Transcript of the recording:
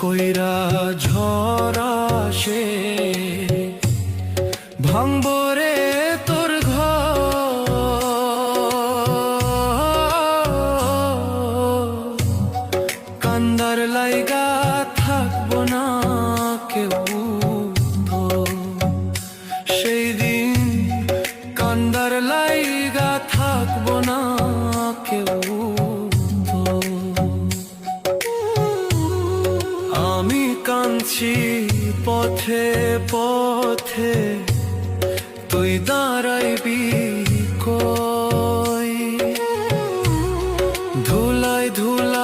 কইরা ঝড় আসে ভাঙবো রে তোর ঘর। কান্দার লাইগা থাকবো না কেউ তো, সেই দিন কান্দার লাইগা থাকবো না কেউ তো। আমি কাঁদছি পথে পথে, তুই দাঁড়াইবি কই? ধুলাই ধুলাই